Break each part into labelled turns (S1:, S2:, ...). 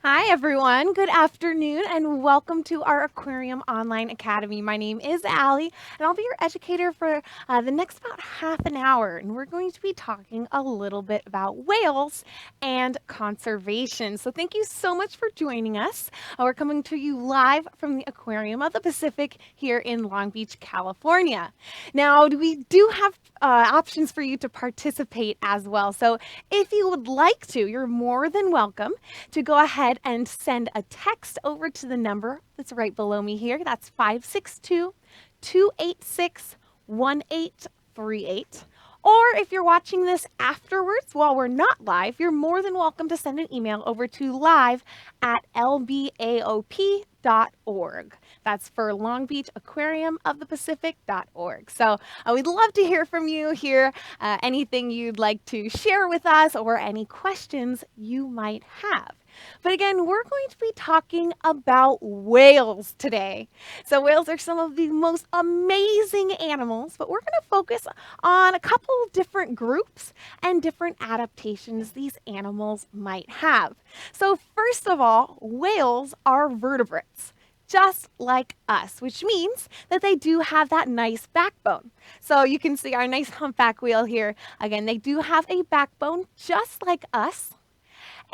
S1: Hi, everyone. Good afternoon, and welcome to our Aquarium Online Academy. My name is Allie, and I'll be your educator for the next about half an hour. And we're going to be talking a little bit about whales and conservation. So, thank you so much for joining us. We're coming to you live from the Aquarium of the Pacific here in Long Beach, California. Now, we do have options for you to participate as well. So, if you would like to, you're more than welcome to go ahead and send a text over to the number that's right below me here. That's 562-286-1838. Or if you're watching this afterwards while we're not live, you're more than welcome to send an email over to live@lbaop.org. That's for Long Beach Aquarium of the Pacific.org. So we'd love to hear from you here, anything you'd like to share with us or any questions you might have. But again, we're going to be talking about whales today. So whales are some of the most amazing animals, but we're going to focus on a couple different groups and different adaptations these animals might have. So first of all, whales are vertebrates, just like us, which means that they do have that nice backbone. So you can see our nice humpback whale here. Again, they do have a backbone just like us.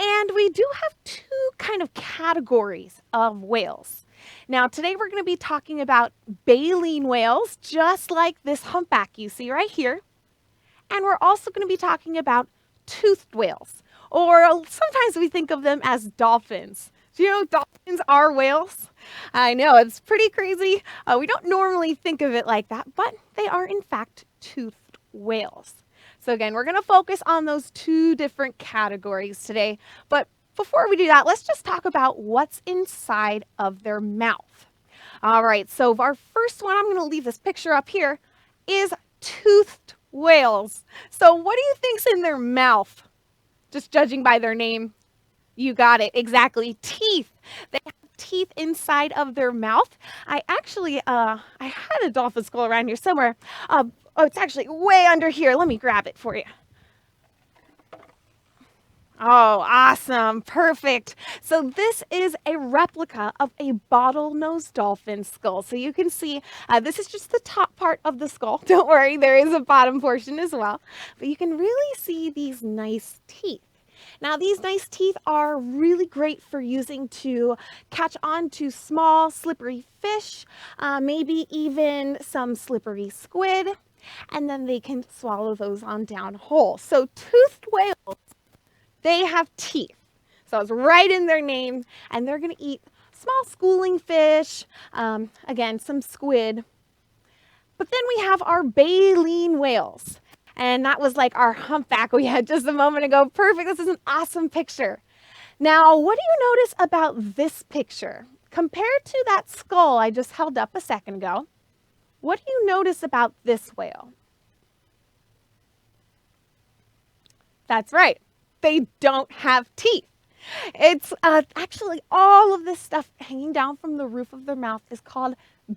S1: And we do have two kind of categories of whales. Now, today we're going to be talking about baleen whales, just like this humpback you see right here. And we're also going to be talking about toothed whales, or sometimes we think of them as dolphins. Do you know dolphins are whales? I know, it's pretty crazy. We don't normally think of it like that, but they are in fact toothed whales. So again, we're going to focus on those two different categories today. But before we do that, let's just talk about what's inside of their mouth. All right, so our first one, I'm going to leave this picture up here, is toothed whales. So what do you think's in their mouth? Just judging by their name, you got it, exactly, teeth. They have teeth inside of their mouth. I actually, I had a dolphin skull around here somewhere. Oh, it's actually way under here. Let me grab it for you. Oh, awesome. Perfect. So this is a replica of a bottlenose dolphin skull. So you can see this is just the top part of the skull. Don't worry, there is a bottom portion as well. But you can really see these nice teeth. Now, these nice teeth are really great for using to catch on to small, slippery fish, maybe even some slippery squid, and then they can swallow those on down whole. So toothed whales, they have teeth. So it's right in their name, and they're going to eat small schooling fish, again, some squid. But then we have our baleen whales. And that was like our humpback we had just a moment ago. Perfect. This is an awesome picture. Now, what do you notice about this picture? Compared to that skull I just held up a second ago, what do you notice about this whale? That's right. They don't have teeth. It's actually all of this stuff hanging down from the roof of their mouth is called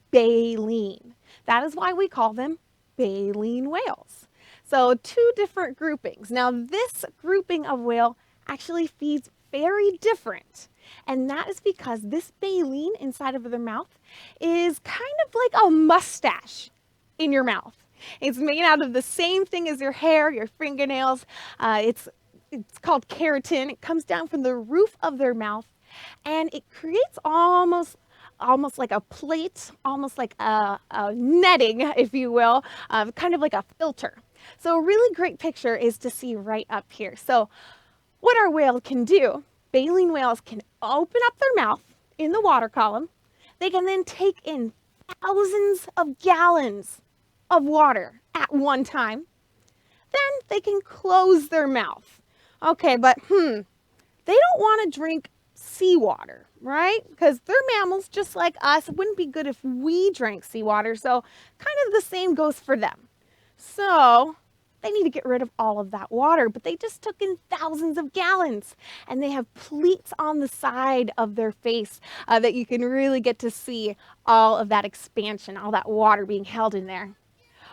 S1: baleen. That is why we call them baleen whales. So two different groupings. Now this grouping of whale actually feeds very different. And that is because this baleen inside of their mouth is kind of like a mustache in your mouth. It's made out of the same thing as your hair, your fingernails. It's called keratin. It comes down from the roof of their mouth and it creates almost like a plate, almost like a netting, if you will, kind of like a filter. So a really great picture is to see right up here. So what our whale can do, baleen whales can open up their mouth in the water column. They can then take in thousands of gallons of water at one time. Then they can close their mouth. Okay, but they don't want to drink seawater, right? Because they're mammals just like us. It wouldn't be good if we drank seawater. So kind of the same goes for them. So they need to get rid of all of that water, but they just took in thousands of gallons and they have pleats on the side of their face that you can really get to see all of that expansion, all that water being held in there.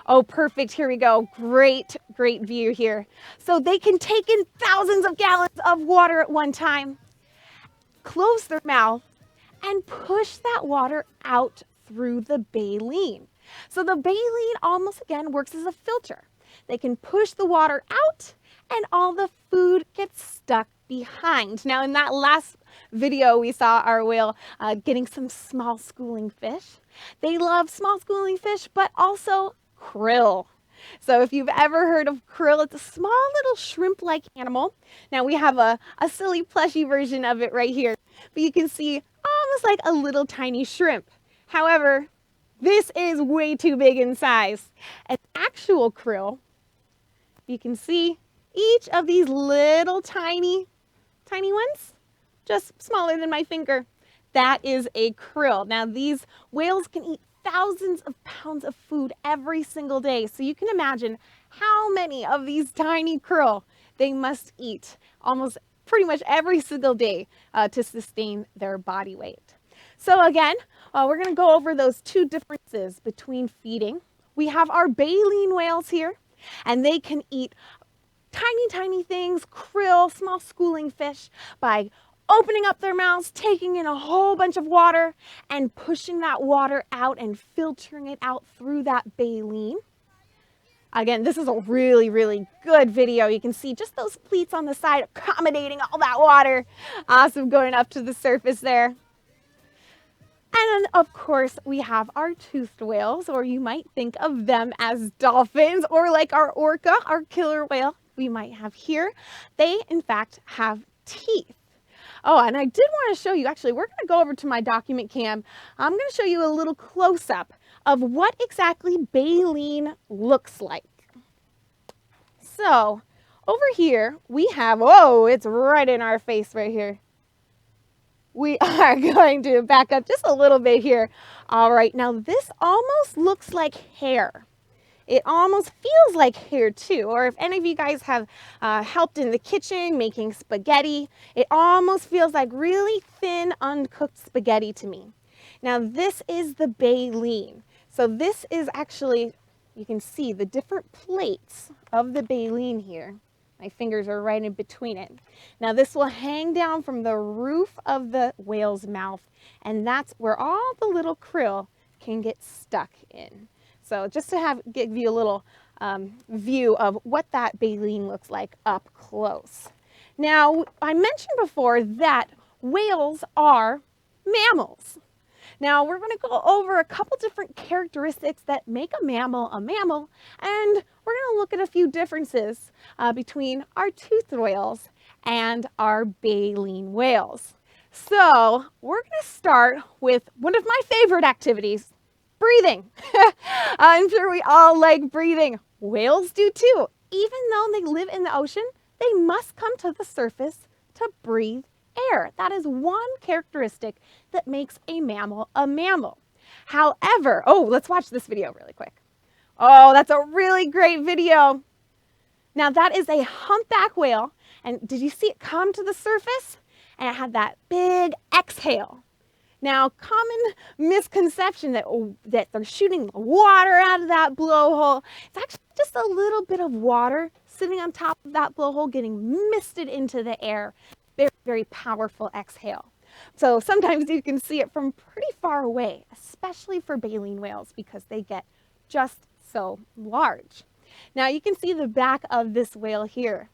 S1: Oh, perfect. Here we go. Great, great view here. So they can take in thousands of gallons of water at one time, close their mouth and push that water out through the baleen. So the baleen almost again works as a filter. They can push the water out and all the food gets stuck behind. Now in that last video we saw our whale getting some small schooling fish. They love small schooling fish, but also krill. So if you've ever heard of krill, it's a small little shrimp-like animal. Now we have a silly plushy version of it right here, but you can see almost like a little tiny shrimp. However, this is way too big in size. An actual krill, you can see each of these little tiny ones, just smaller than my finger. That is a krill. Now these whales can eat thousands of pounds of food every single day. So you can imagine how many of these tiny krill they must eat almost pretty much every single day to sustain their body weight. So again, we're going to go over those two differences between feeding. We have our baleen whales here, and they can eat tiny things, krill, small schooling fish, by opening up their mouths, taking in a whole bunch of water, and pushing that water out and filtering it out through that baleen. Again, this is a really good video. You can see just those pleats on the side accommodating all that water. Awesome, going up to the surface there. And then, of course, we have our toothed whales, or you might think of them as dolphins, or like our orca, our killer whale we might have here. They, in fact, have teeth. Oh, and I did want to show you, actually, we're going to go over to my document cam. I'm going to show you a little close-up of what exactly baleen looks like. So, over here, we have, oh, it's right in our face right here. We are going to back up just a little bit here. All right, now this almost looks like hair. It almost feels like hair too, or if any of you guys have helped in the kitchen making spaghetti, it almost feels like really thin, uncooked spaghetti to me. Now this is the baleen. So this is actually, you can see the different plates of the baleen here. My fingers are right in between it. Now this will hang down from the roof of the whale's mouth, and that's where all the little krill can get stuck in. So just to give you a little view of what that baleen looks like up close. Now, I mentioned before that whales are mammals. Now, we're going to go over a couple different characteristics that make a mammal, and we're going to look at a few differences between our toothed whales and our baleen whales. So, we're going to start with one of my favorite activities, breathing. I'm sure we all like breathing. Whales do too. Even though they live in the ocean, they must come to the surface to breathe air. That is one characteristic that makes a mammal a mammal. However, oh, let's watch this video really quick. Oh, that's a really great video. Now that is a humpback whale. And did you see it come to the surface? And it had that big exhale. Now, common misconception that they're shooting the water out of that blowhole. It's actually just a little bit of water sitting on top of that blowhole getting misted into the air. Very powerful exhale. So sometimes you can see it from pretty far away, especially for baleen whales because they get just so large. Now you can see the back of this whale here.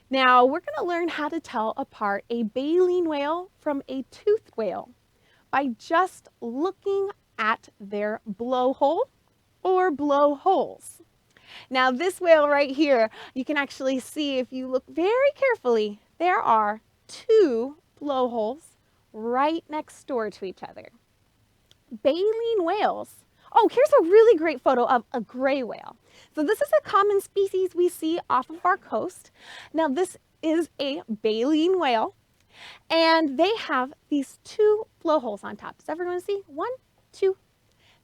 S1: Now we're going to learn how to tell apart a baleen whale from a toothed whale by just looking at their blowhole or blowholes. Now this whale right here, you can actually see if you look very carefully, there are two blowholes right next door to each other. Baleen whales, oh, here's a really great photo of a gray whale. So this is a common species we see off of our coast. Now this is a baleen whale, and they have these two blowholes on top. Does everyone see? One, two.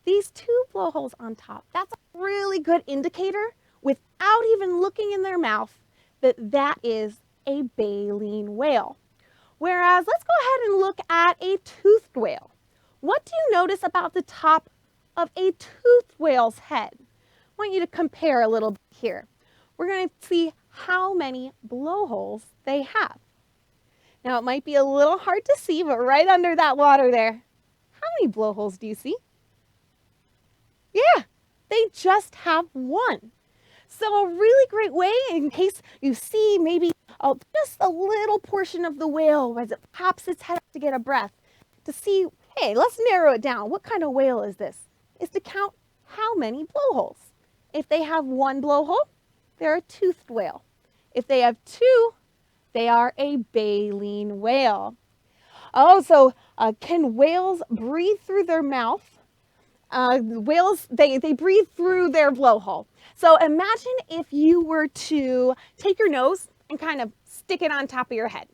S1: These two blowholes on top. That's a really good indicator without even looking in their mouth that that is a baleen whale. Whereas, let's go ahead and look at a toothed whale. What do you notice about the top of a toothed whale's head? I want you to compare a little bit here. We're going to see how many blowholes they have. Now, it might be a little hard to see, but right under that water there, how many blowholes do you see? Yeah, they just have one. So a really great way, in case you see maybe just a little portion of the whale as it pops its head up to get a breath, to see, hey, let's narrow it down. What kind of whale is this? Is to count how many blowholes. If they have one blowhole, they're a toothed whale. If they have two, they are a baleen whale. Oh, so can whales breathe through their mouth? Whales, they breathe through their blowhole. So imagine if you were to take your nose and kind of stick it on top of your head.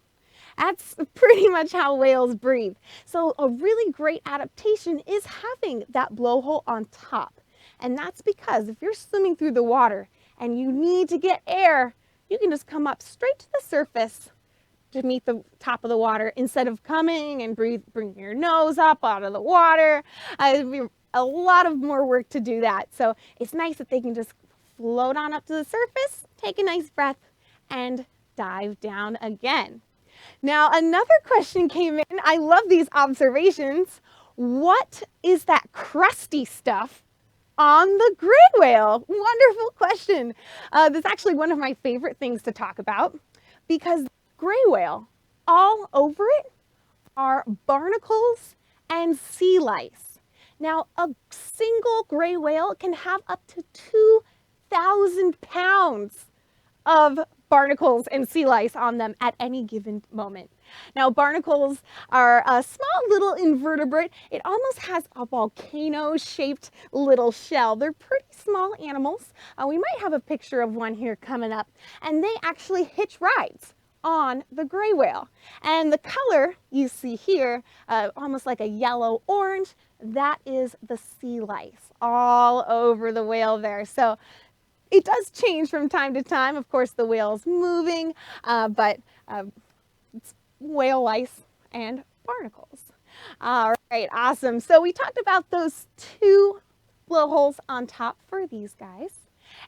S1: That's pretty much how whales breathe. So a really great adaptation is having that blowhole on top. And that's because if you're swimming through the water and you need to get air, you can just come up straight to the surface to meet the top of the water instead of coming and bringing your nose up out of the water. It'd be a lot of more work to do that. So it's nice that they can just float on up to the surface, take a nice breath, and dive down again. Now, another question came in. I love these observations. What is that crusty stuff on the gray whale? Wonderful question. That's actually one of my favorite things to talk about, because gray whale, all over it are barnacles and sea lice. Now, a single gray whale can have up to 2,000 pounds of barnacles and sea lice on them at any given moment. Now, barnacles are a small little invertebrate. It almost has a volcano-shaped little shell. They're pretty small animals. We might have a picture of one here coming up. And they actually hitch rides on the gray whale. And the color you see here, almost like a yellow-orange, that is the sea lice all over the whale there. So it does change from time to time. Of course, the whale's moving, but it's whale lice and barnacles. All right, awesome. So we talked about those two blowholes on top for these guys,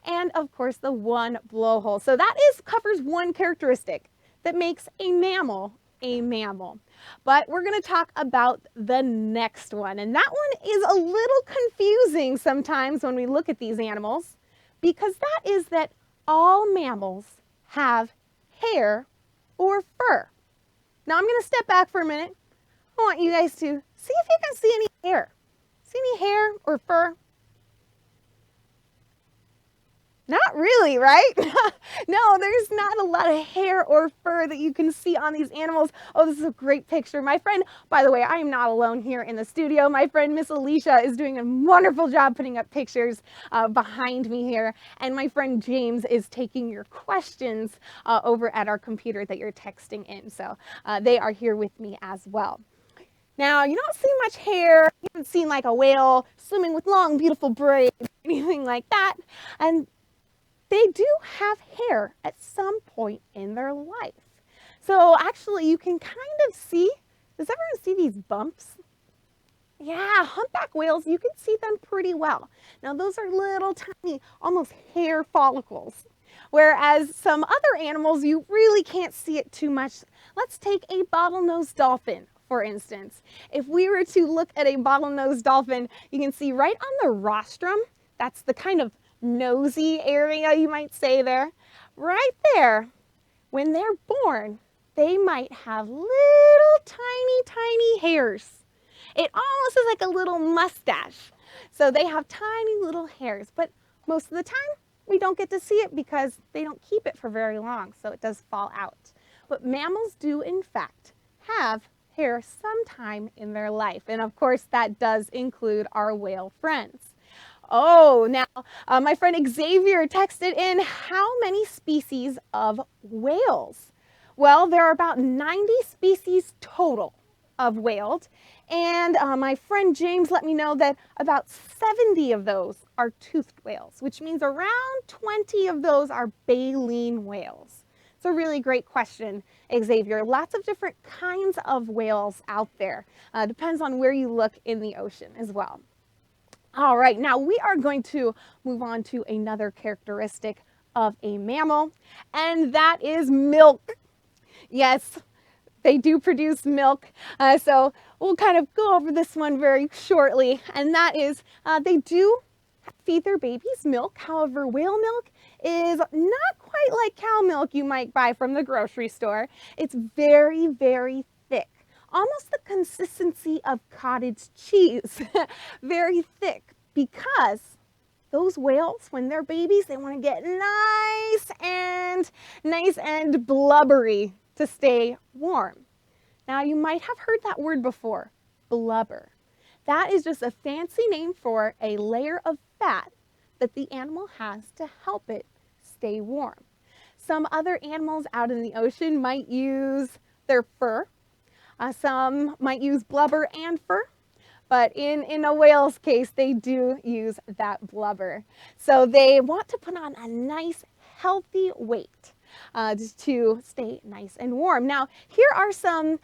S1: and of course the one blowhole. So that covers one characteristic that makes a mammal a mammal. But we're going to talk about the next one, and that one is a little confusing sometimes when we look at these animals, because that is that all mammals have hair or fur. Now I'm going to step back for a minute. I want you guys to see if you can see any hair. See any hair or fur? Not really, right? No, there's not a lot of hair or fur that you can see on these animals. Oh, this is a great picture. My friend, by the way, I am not alone here in the studio. My friend, Miss Alicia, is doing a wonderful job putting up pictures behind me here. And my friend James is taking your questions over at our computer that you're texting in. So they are here with me as well. Now, you don't see much hair. You haven't seen like a whale swimming with long, beautiful braids, anything like that. And they do have hair at some point in their life. So actually you can kind of see, does everyone see these bumps? Yeah, humpback whales, you can see them pretty well. Now those are little tiny, almost hair follicles. Whereas some other animals, you really can't see it too much. Let's take a bottlenose dolphin, for instance. If we were to look at a bottlenose dolphin, you can see right on the rostrum, that's the kind of nosy area, you might say there. Right there, when they're born, they might have little tiny hairs. It almost is like a little mustache. So they have tiny little hairs, but most of the time we don't get to see it because they don't keep it for very long, so it does fall out. But mammals do in fact have hair sometime in their life, and of course that does include our whale friends. Oh, now my friend Xavier texted in, how many species of whales? Well, there are about 90 species total of whales, and my friend James let me know that about 70 of those are toothed whales, which means around 20 of those are baleen whales. It's a really great question, Xavier. Lots of different kinds of whales out there. Depends on where you look in the ocean as well. All right, now we are going to move on to another characteristic of a mammal, and that is milk. Yes, They do produce milk. So we'll kind of go over this one very shortly. And that is they do feed their babies milk. However, whale milk is not quite like cow milk you might buy from the grocery store. It's very, very thick, almost the consistency of cottage cheese. Very thick, because those whales, when they're babies, they want to get nice and blubbery to stay warm. Now, you might have heard that word before, blubber. That is just a fancy name for a layer of fat that the animal has to help it stay warm. Some other animals out in the ocean might use their fur. Some might use blubber and fur. But in a whale's case, they do use that blubber. So they want to put on a nice, healthy weight to stay nice and warm. Now, here are some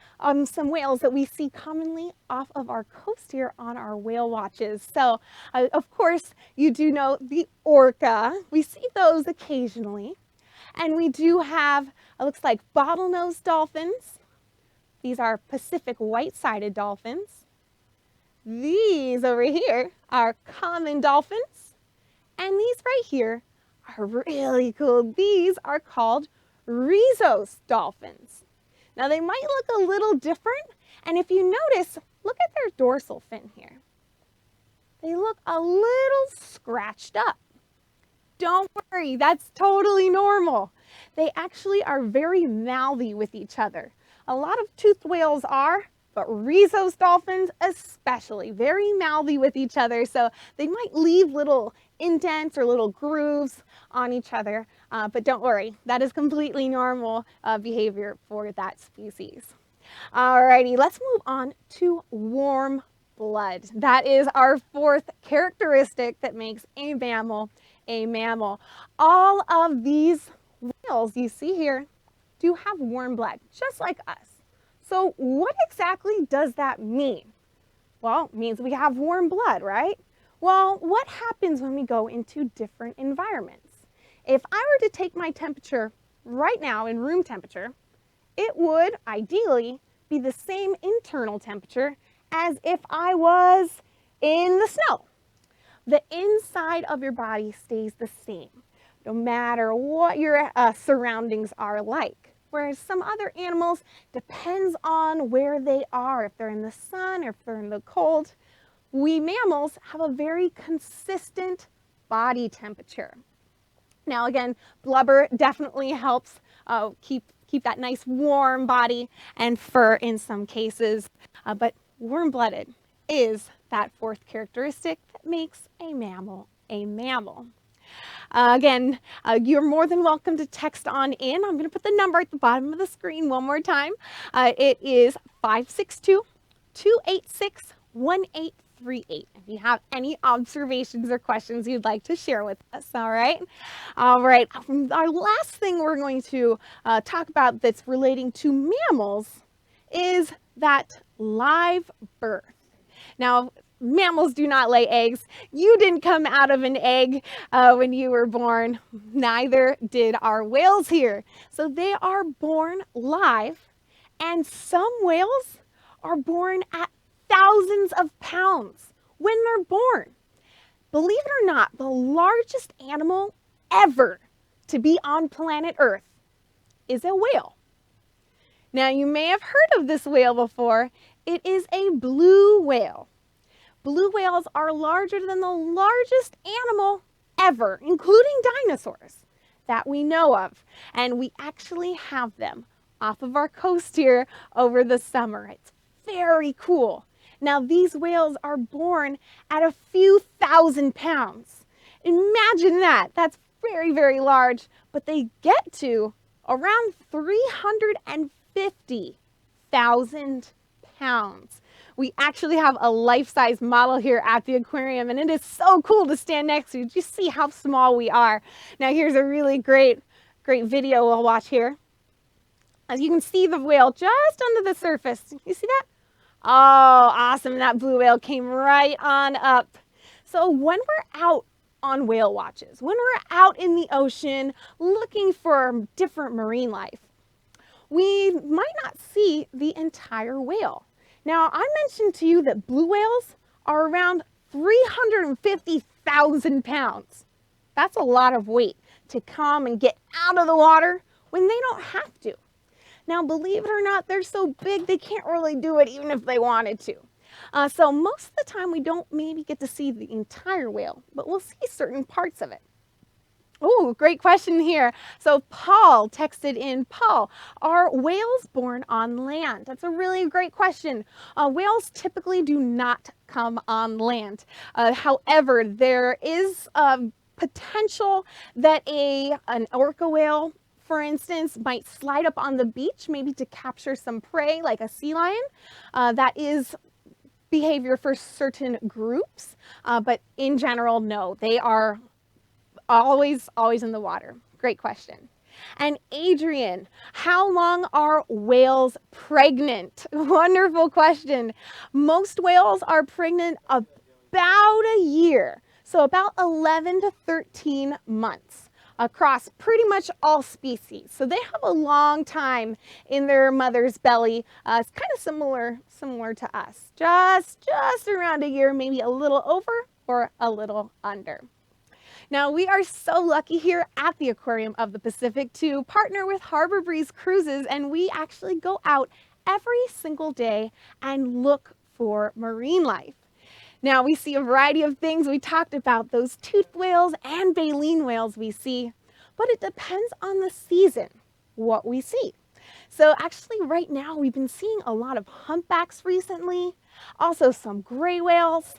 S1: whales that we see commonly off of our coast here on our whale watches. So, of course, you do know the orca. We see those occasionally. And we do have, it looks like bottlenose dolphins. These are Pacific white-sided dolphins. These over here are common dolphins, and these right here are really cool. These are called Rios Dolphins. Now they might look a little different, and if you notice, look at their dorsal fin here. They look a little scratched up. Don't worry, that's totally normal. They actually are very mouthy with each other. A lot of toothed whales are, but Rios dolphins especially, very mouthy with each other. So they might leave little indents or little grooves on each other. But don't worry, that is completely normal behavior for that species. Alrighty, let's move on to warm blood. That is our fourth characteristic that makes a mammal a mammal. All of these whales you see here do have warm blood, just like us. So what exactly does that mean? Well, it means we have warm blood, right? Well, what happens when we go into different environments? If I were to take my temperature right now in room temperature, it would ideally be the same internal temperature as if I was in the snow. The inside of your body stays the same, no matter what your surroundings are like. Whereas some other animals, depends on where they are, if they're in the sun or if they're in the cold. We mammals have a very consistent body temperature. Now again, blubber definitely helps keep that nice warm body, and fur in some cases, but warm-blooded is that fourth characteristic that makes a mammal a mammal. Again, you're more than welcome to text on in. I'm going to put the number at the bottom of the screen one more time. It is 562-286-1838. If you have any observations or questions you'd like to share with us, all right? All right, our last thing we're going to talk about that's relating to mammals is that live birth. Now, mammals do not lay eggs. You didn't come out of an egg when you were born. Neither did our whales here. So they are born live, and some whales are born at thousands of pounds when they're born. Believe it or not, the largest animal ever to be on planet Earth is a whale. Now, you may have heard of this whale before. It is a blue whale. Blue whales are larger than the largest animal ever, including dinosaurs that we know of. And we actually have them off of our coast here over the summer. It's very cool. Now, these whales are born at a few thousand pounds. Imagine that. That's very, very large. But they get to around 350,000 pounds. We actually have a life-size model here at the aquarium, and it is so cool to stand next to. Just see how small we are. Now, here's a really great video we'll watch here. As you can see the whale just under the surface. You see that? Oh, awesome. That blue whale came right on up. So when we're out on whale watches, when we're out in the ocean looking for different marine life, we might not see the entire whale. Now, I mentioned to you that blue whales are around 350,000 pounds. That's a lot of weight to come and get out of the water when they don't have to. Now, believe it or not, they're so big they can't really do it even if they wanted to. So most of the time we don't maybe get to see the entire whale, but we'll see certain parts of it. Oh, great question here. So Paul texted in, Paul, are whales born on land? That's a really great question. Whales typically do not come on land. However, there is potential that an orca whale, for instance, might slide up on the beach, maybe to capture some prey like a sea lion. That is behavior for certain groups, but in general, no, they are always in the water. Great question. And Adrian, how long are whales pregnant? Wonderful question. Most whales are pregnant about a year, so about 11 to 13 months across pretty much all species. So they have a long time in their mother's belly. It's kind of similar to us. Just around a year, maybe a little over or a little under. Now, we are so lucky here at the Aquarium of the Pacific to partner with Harbor Breeze Cruises, and we actually go out every single day and look for marine life. Now, we see a variety of things. We talked about those toothed whales and baleen whales we see, but it depends on the season what we see. So actually right now we've been seeing a lot of humpbacks recently, also some gray whales.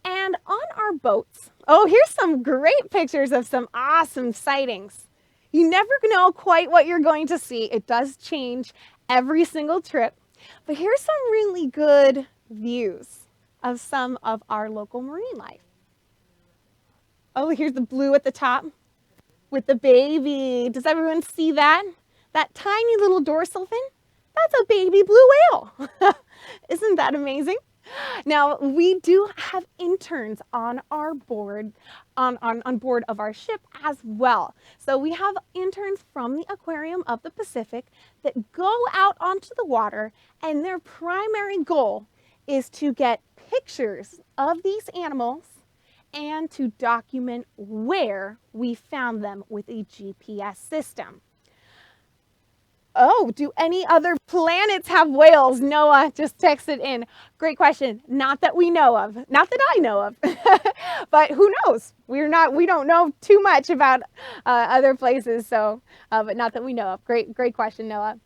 S1: And on our boats, oh, here's some great pictures of some awesome sightings. You never know quite what you're going to see. It does change every single trip. But here's some really good views of some of our local marine life. Oh, here's the blue at the top with the baby. Does everyone see that? That tiny little dorsal fin? That's a baby blue whale. Isn't that amazing? Now, we do have interns on our board, on board of our ship as well. So we have interns from the Aquarium of the Pacific that go out onto the water, and their primary goal is to get pictures of these animals and to document where we found them with a GPS system. Oh, do any other planets have whales? Noah just texted in. Great question. Not that we know of. Not that I know of. But who knows? We don't know too much about other places, so but not that we know of. Great question, Noah.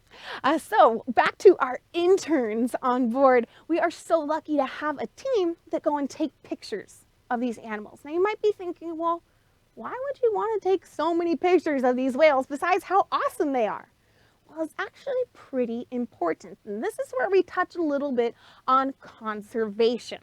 S1: So back to our interns on board. We are so lucky to have a team that go and take pictures of these animals. Now you might be thinking, well, why would you want to take so many pictures of these whales besides how awesome they are? Well, it's actually pretty important. And this is where we touch a little bit on conservation.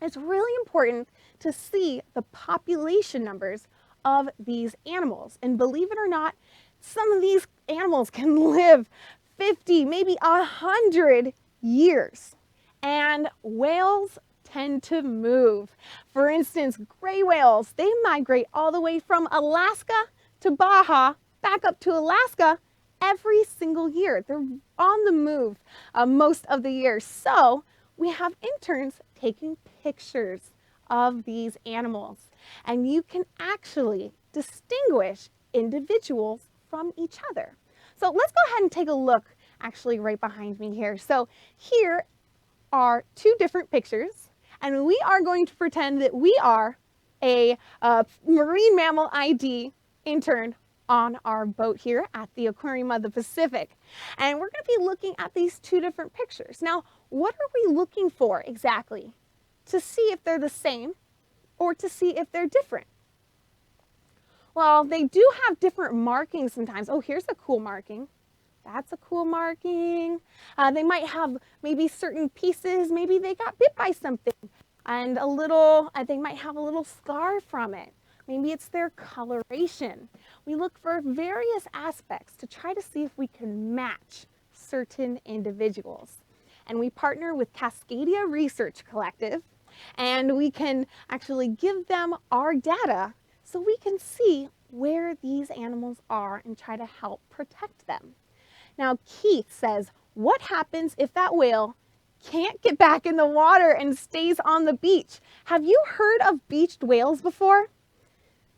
S1: It's really important to see the population numbers of these animals. And believe it or not, some of these animals can live 50, maybe 100 years. And whales tend to move. For instance, gray whales, they migrate all the way from Alaska to Baja, back up to Alaska, every single year. They're on the move most of the year. So we have interns taking pictures of these animals, and you can actually distinguish individuals from each other. So let's go ahead and take a look actually right behind me here. So here are two different pictures, and we are going to pretend that we are a marine mammal ID intern on our boat here at the Aquarium of the Pacific. And we're going to be looking at these two different pictures. Now, what are we looking for exactly? To see if they're the same or to see if they're different? Well, they do have different markings sometimes. Oh, here's a cool marking. That's a cool marking. They might have maybe certain pieces, maybe they got bit by something, and they might have a little scar from it. Maybe it's their coloration. We look for various aspects to try to see if we can match certain individuals. And we partner with Cascadia Research Collective, and we can actually give them our data so we can see where these animals are and try to help protect them. Now, Keith says, what happens if that whale can't get back in the water and stays on the beach? Have you heard of beached whales before?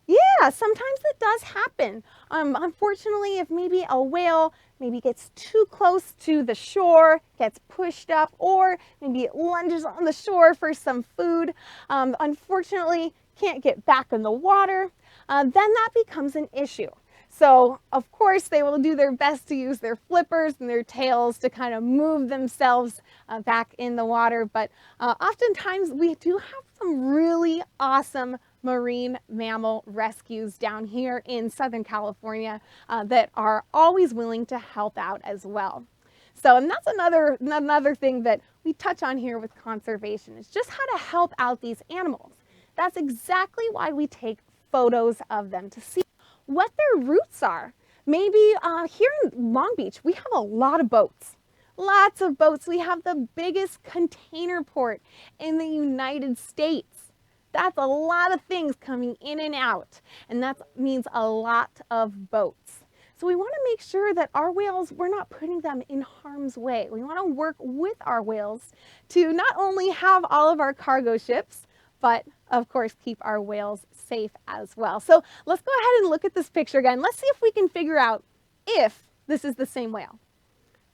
S1: Yeah, sometimes it does happen. Unfortunately, if maybe a whale maybe gets too close to the shore, gets pushed up, or maybe it lunges on the shore for some food, unfortunately can't get back in the water, then that becomes an issue. So, of course, they will do their best to use their flippers and their tails to kind of move themselves back in the water. But oftentimes we do have some really awesome marine mammal rescues down here in Southern California that are always willing to help out as well. So, and that's another thing that we touch on here with conservation, is just how to help out these animals. That's exactly why we take photos of them, to see what their routes are. Maybe here in Long Beach, we have a lot of boats. Lots of boats. We have the biggest container port in the United States. That's a lot of things coming in and out, and that means a lot of boats. So we want to make sure that our whales, we're not putting them in harm's way. We want to work with our whales to not only have all of our cargo ships, but of course keep our whales safe as well. So let's go ahead and look at this picture again. Let's see if we can figure out if this is the same whale.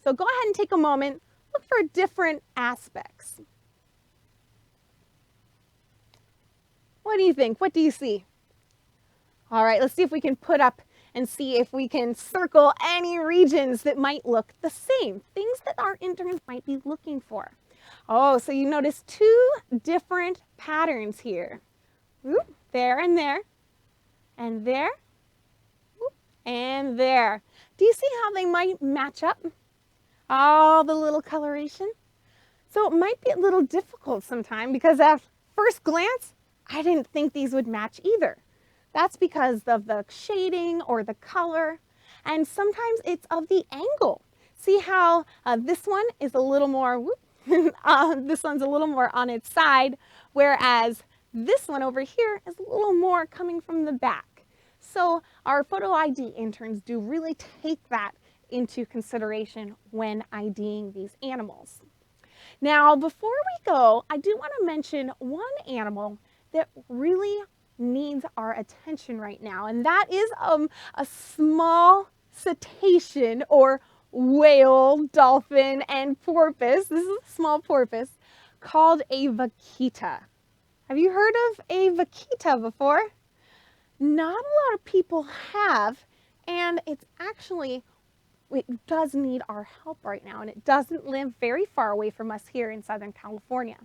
S1: So go ahead and take a moment, look for different aspects. What do you think? What do you see? All right, let's see if we can put up and see if we can circle any regions that might look the same, things that our interns might be looking for. Oh, so you notice two different patterns here. Oop, there and there, and there, oop, and there. Do you see how they might match up? All the little coloration. So it might be a little difficult sometimes, because at first glance, I didn't think these would match either. That's because of the shading or the color, and sometimes it's of the angle. See how this one is a little more, whoop, this one's a little more on its side, whereas this one over here is a little more coming from the back. So our photo ID interns do really take that into consideration when IDing these animals. Now, before we go, I do want to mention one animal that really needs our attention right now, and that is a small cetacean or whale, dolphin, and porpoise. This is a small porpoise called a vaquita. Have you heard of a vaquita before? Not a lot of people have, and it's actually, it does need our help right now, and it doesn't live very far away from us here in Southern California.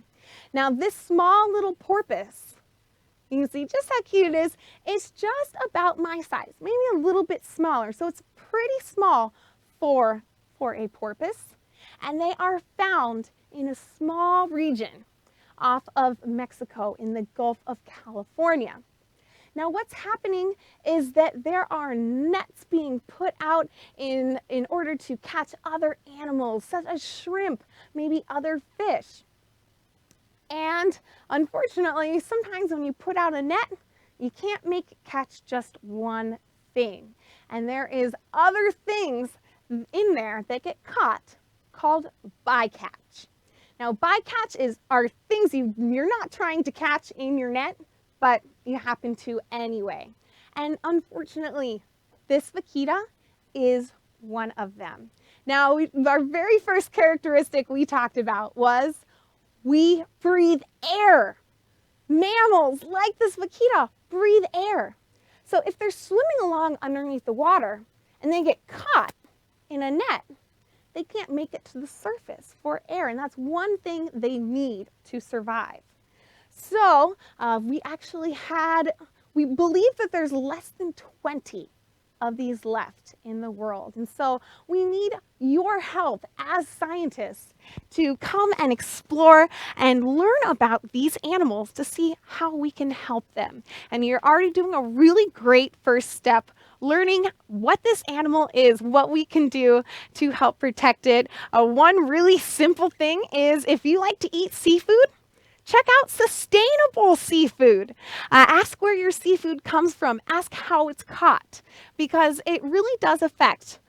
S1: Now, this small little porpoise, you can see just how cute it is. It's just about my size, maybe a little bit smaller. So it's pretty small for a porpoise. And they are found in a small region off of Mexico in the Gulf of California. Now, what's happening is that there are nets being put out in order to catch other animals, such as shrimp, maybe other fish. And unfortunately, sometimes when you put out a net, you can't catch just one thing. And there is other things in there that get caught called bycatch. Now, bycatch are things you're not trying to catch in your net, but you happen to anyway. And unfortunately, this vaquita is one of them. Now, our very first characteristic we talked about was we breathe air. Mammals, like this vaquita, breathe air. So if they're swimming along underneath the water and they get caught in a net, they can't make it to the surface for air, and that's one thing they need to survive. So we believe that there's less than 20 of these left in the world. And so we need your help as scientists to come and explore and learn about these animals to see how we can help them. And you're already doing a really great first step, learning what this animal is, what we can do to help protect it. One really simple thing is, if you like to eat seafood, check out sustainable seafood. Ask where your seafood comes from. Ask how it's caught, because it really does affect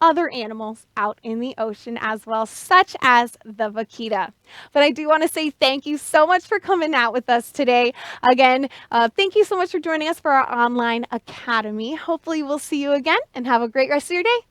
S1: other animals out in the ocean as well, such as the vaquita. But I do want to say thank you so much for coming out with us today. Again, thank you so much for joining us for our online academy. Hopefully we'll see you again, and have a great rest of your day.